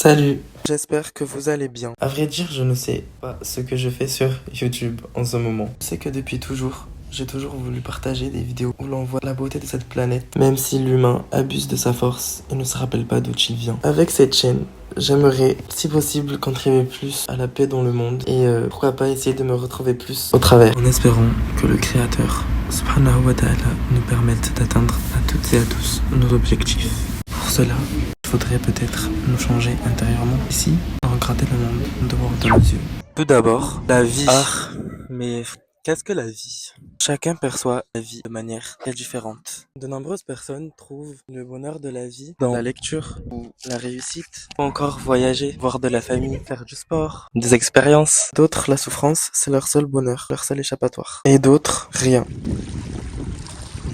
Salut, j'espère que vous allez bien. À vrai dire, je ne sais pas ce que je fais sur YouTube en ce moment. Je sais que depuis toujours, j'ai toujours voulu partager des vidéos où l'on voit la beauté de cette planète, même si l'humain abuse de sa force et ne se rappelle pas d'où il vient. Avec cette chaîne, j'aimerais, si possible, contribuer plus à la paix dans le monde et pourquoi pas essayer de me retrouver plus au travers. En espérant que le Créateur, subhanahu wa ta'ala, nous permette d'atteindre à toutes et à tous nos objectifs. Pour cela, il faudrait peut-être nous changer intérieurement ici, regarder le monde dehors de nos yeux. Tout d'abord, la vie. Ah, mais qu'est-ce que la vie? Chacun perçoit la vie de manière très différente. De nombreuses personnes trouvent le bonheur de la vie dans la lecture ou la réussite, ou encore voyager, voir de la famille, faire du sport, des expériences. D'autres, la souffrance, c'est leur seul bonheur, leur seul échappatoire. Et d'autres, rien.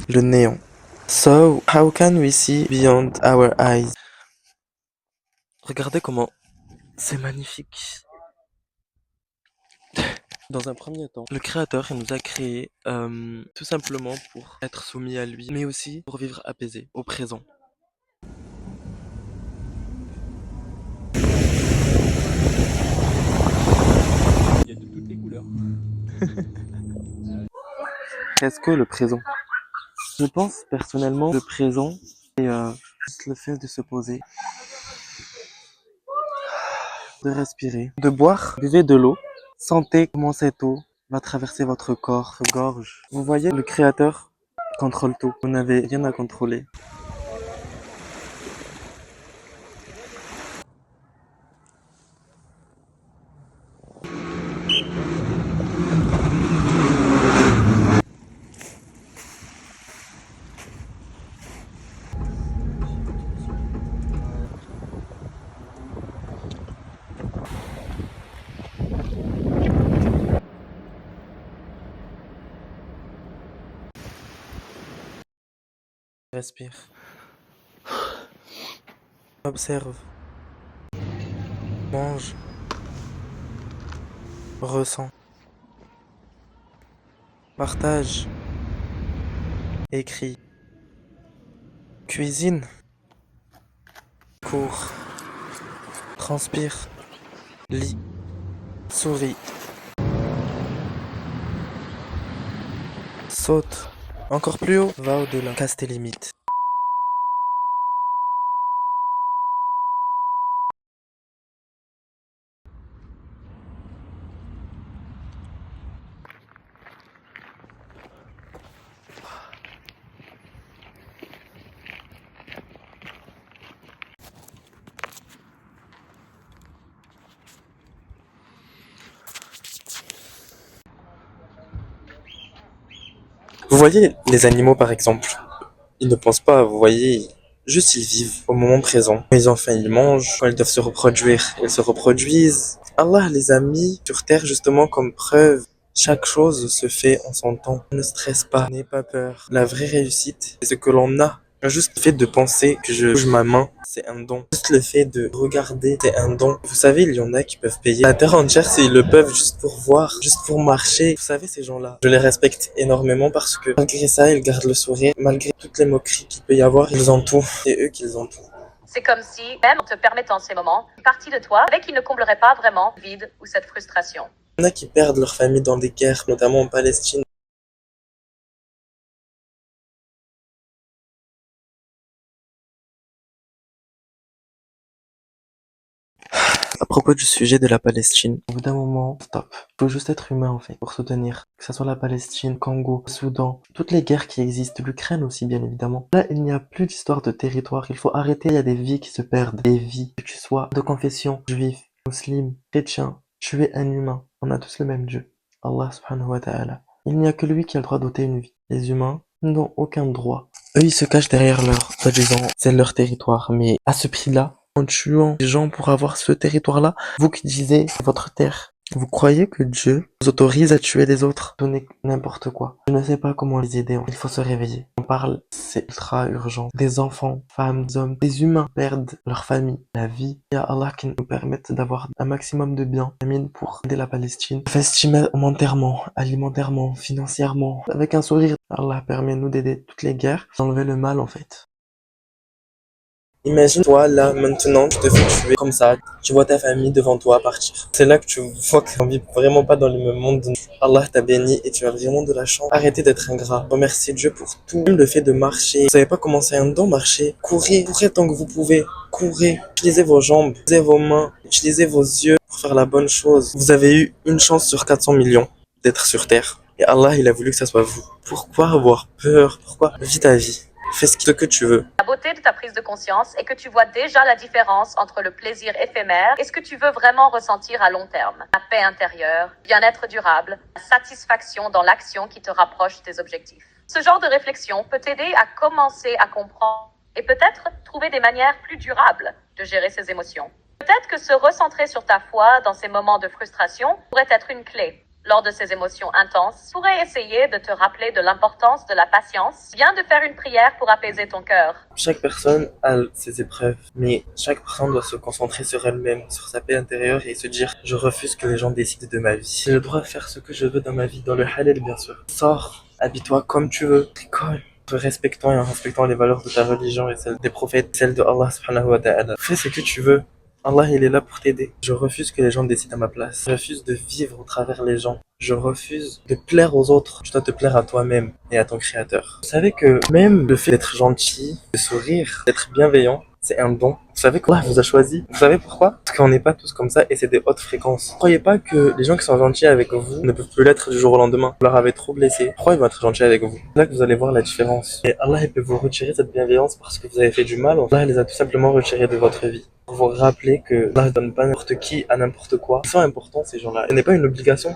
Le néant. So, how can we see beyond our eyes? Regardez comment c'est magnifique. Dans un premier temps, le Créateur il nous a créés tout simplement pour être soumis à lui, mais aussi pour vivre apaisé, au présent. Il y a de toutes les couleurs. Qu'est-ce que le présent? Je pense personnellement le présent c'est juste le fait de se poser, de respirer, de boire. Buvez de l'eau. Sentez comment cette eau va traverser votre corps, votre gorge. Vous voyez, le Créateur contrôle tout. Vous n'avez rien à contrôler. Respire. Observe. Mange. Ressens. Partage. Écris. Cuisine. Cours. Transpire. Lis. Souris. Saute. Encore plus haut. Va au-delà. Casse tes limites. Vous voyez les animaux par exemple, ils ne pensent pas, vous voyez, juste ils vivent au moment présent. Quand ils ont faim, ils mangent. Quand ils doivent se reproduire, ils se reproduisent. Allah les a mis sur terre justement comme preuve. Chaque chose se fait en son temps. Ne stresse pas, n'aie pas peur. La vraie réussite, c'est ce que l'on a. Juste le fait de penser que je bouge ma main, c'est un don. Juste le fait de regarder, c'est un don. Vous savez, il y en a qui peuvent payer la terre entière s'ils le peuvent juste pour voir, juste pour marcher. Vous savez, ces gens-là, je les respecte énormément parce que malgré ça, ils gardent le sourire. Malgré toutes les moqueries qu'il peut y avoir, ils ont tout. C'est eux qu'ils ont tout. C'est comme si, même en te permettant ces moments, une partie de toi avec qui ne comblerait pas vraiment le vide ou cette frustration. Il y en a qui perdent leur famille dans des guerres, notamment en Palestine. À propos du sujet de la Palestine, au bout d'un moment, stop. Il faut juste être humain en fait, pour soutenir. Que ce soit la Palestine, Congo, Soudan, toutes les guerres qui existent, l'Ukraine aussi bien évidemment. Là, il n'y a plus d'histoire de territoire, il faut arrêter, il y a des vies qui se perdent. Des vies, que tu sois de confession juif, musulman, chrétien, tu es un humain. On a tous le même Dieu, Allah subhanahu wa ta'ala. Il n'y a que lui qui a le droit d'ôter une vie. Les humains n'ont aucun droit. Eux, ils se cachent derrière leur, soi-disant, c'est leur territoire, mais à ce prix-là, en tuant des gens pour avoir ce territoire-là, vous qui disiez votre terre, vous croyez que Dieu vous autorise à tuer les autres? Ce n'est n'importe quoi. Je ne sais pas comment les aider. Il faut se réveiller. On parle, c'est ultra urgent. Des enfants, femmes, hommes, des humains perdent leur famille, la vie. Il y a Allah qui nous permette d'avoir un maximum de biens. Amine pour aider la Palestine. Vestimentairement, alimentairement, financièrement, avec un sourire. Allah permet nous d'aider toutes les guerres, d'enlever le mal en fait. Imagine-toi là, maintenant, tu te fais tuer comme ça. Tu vois ta famille devant toi partir. C'est là que tu vois que tu ne vis vraiment pas dans le même monde. Allah t'a béni et tu as vraiment de la chance. Arrêtez d'être ingrat. Remerciez Dieu pour tout. Même le fait de marcher. Vous savez pas comment c'est un don marcher. Courez, courez tant que vous pouvez. Courez. Utilisez vos jambes, utilisez vos mains, utilisez vos yeux pour faire la bonne chose. Vous avez eu une chance sur 400 millions d'être sur Terre. Et Allah, il a voulu que ça soit vous. Pourquoi avoir peur? Pourquoi? Vis ta vie. Fais ce que tu veux. La beauté de ta prise de conscience est que tu vois déjà la différence entre le plaisir éphémère et ce que tu veux vraiment ressentir à long terme. La paix intérieure, bien-être durable, la satisfaction dans l'action qui te rapproche des objectifs. Ce genre de réflexion peut t'aider à commencer à comprendre et peut-être trouver des manières plus durables de gérer ses émotions. Peut-être que se recentrer sur ta foi dans ces moments de frustration pourrait être une clé. Lors de ces émotions intenses, tu pourrais essayer de te rappeler de l'importance de la patience. Viens de faire une prière pour apaiser ton cœur. Chaque personne a ses épreuves, mais chaque personne doit se concentrer sur elle-même, sur sa paix intérieure et se dire je refuse que les gens décident de ma vie. J'ai le droit de faire ce que je veux dans ma vie, dans le halal bien sûr. Sors, habille-toi comme tu veux, rigole. En te respectant et en respectant les valeurs de ta religion et celles des prophètes, celles de Allah subhanahu wa ta'ala. Fais ce que tu veux. Allah, il est là pour t'aider. Je refuse que les gens décident à ma place. Je refuse de vivre au travers les gens. Je refuse de plaire aux autres. Tu dois te plaire à toi-même et à ton créateur. Vous savez que même le fait d'être gentil, de sourire, d'être bienveillant, c'est un don. Vous savez qu'Allah vous a choisi. Vous savez pourquoi? Parce qu'on n'est pas tous comme ça et c'est des hautes fréquences. Ne croyez pas que les gens qui sont gentils avec vous ne peuvent plus l'être du jour au lendemain. Vous leur avez trop blessé. Pourquoi ils vont être gentils avec vous? C'est là que vous allez voir la différence. Et Allah, il peut vous retirer cette bienveillance parce que vous avez fait du mal. Allah, il les a tout simplement retirés de votre vie. Pour vous rappeler que Allah ne donne pas n'importe qui à n'importe quoi. Ils sont importants ces gens-là. Ce n'est pas une obligation.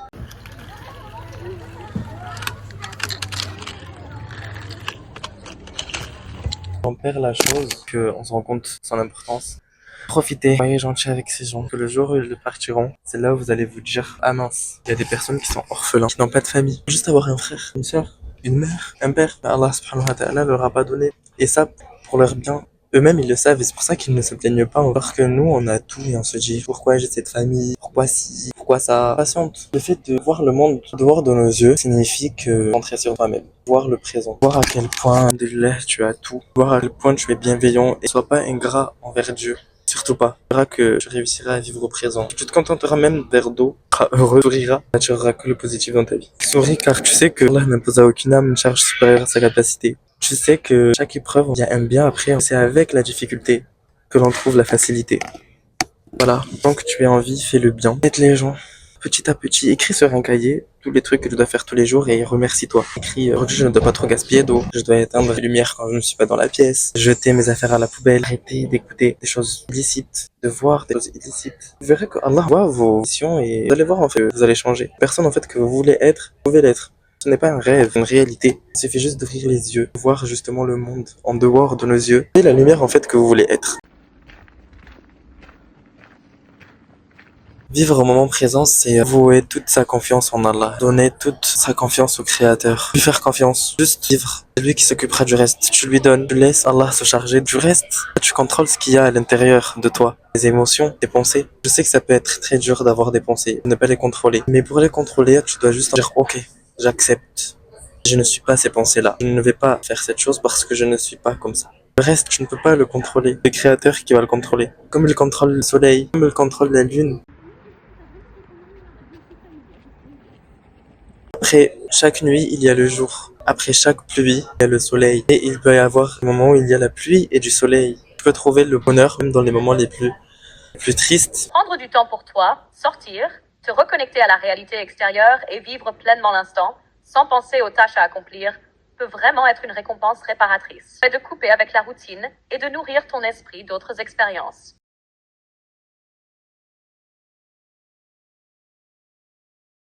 On perd la chose, qu'on se rend compte de son importance. Profitez, soyez gentil avec ces gens, que le jour où ils partiront, c'est là où vous allez vous dire ah mince, il y a des personnes qui sont orphelins, qui n'ont pas de famille. Juste avoir un frère, une soeur, une mère, un père, Allah subhanahu wa ta'ala leur a pas donné. Et ça, pour leur bien, eux-mêmes ils le savent et c'est pour ça qu'ils ne se plaignent pas. Alors que nous, on a tout et on se dit pourquoi j'ai cette famille, pourquoi si, pourquoi ça. Patiente. Le fait de voir le monde dehors de nos yeux signifie que rentrer sur toi-même. Voir le présent, voir à quel point de là tu as tout, voir à quel point tu es bienveillant et sois pas ingrat envers Dieu. Surtout pas. Tu verras que tu réussiras à vivre au présent. Tu te contenteras même d'un dos, tu seras heureux, souriras, tu n'auras que le positif dans ta vie. Souris car tu sais que Allah n'impose à aucune âme une charge supérieure à sa capacité. Tu sais que chaque épreuve, il y a un bien après. C'est avec la difficulté que l'on trouve la facilité. Voilà. Tant que tu es en vie, fais le bien. Aide les gens. Petit à petit, écris sur un cahier tous les trucs que tu dois faire tous les jours et remercie-toi. Écris, aujourd'hui je ne dois pas trop gaspiller d'eau, je dois éteindre les lumières quand je ne suis pas dans la pièce, jeter mes affaires à la poubelle, arrêter d'écouter des choses illicites, de voir des choses illicites. Vous verrez que Allah voit vos missions et vous allez voir en fait que vous allez changer. Personne en fait que vous voulez être, vous pouvez l'être. Ce n'est pas un rêve, une réalité. Il suffit juste d'ouvrir les yeux, voir justement le monde en dehors de nos yeux et la lumière en fait que vous voulez être. Vivre au moment présent, c'est vouer toute sa confiance en Allah, donner toute sa confiance au Créateur, lui faire confiance, juste vivre. C'est lui qui s'occupera du reste. Tu lui donnes, tu laisses Allah se charger du reste. Tu contrôles ce qu'il y a à l'intérieur de toi, les émotions, tes pensées. Je sais que ça peut être très dur d'avoir des pensées, de ne pas les contrôler. Mais pour les contrôler, tu dois juste dire ok, j'accepte. Je ne suis pas ces pensées-là. Je ne vais pas faire cette chose parce que je ne suis pas comme ça. Le reste, tu ne peux pas le contrôler. C'est le Créateur qui va le contrôler. Comme il contrôle le soleil, comme il contrôle la lune. Après chaque nuit, il y a le jour. Après chaque pluie, il y a le soleil. Et il peut y avoir un moment où il y a la pluie et du soleil. Tu peux trouver le bonheur même dans les moments les plus tristes. Prendre du temps pour toi, sortir, te reconnecter à la réalité extérieure et vivre pleinement l'instant, sans penser aux tâches à accomplir, peut vraiment être une récompense réparatrice. C'est de couper avec la routine et de nourrir ton esprit d'autres expériences.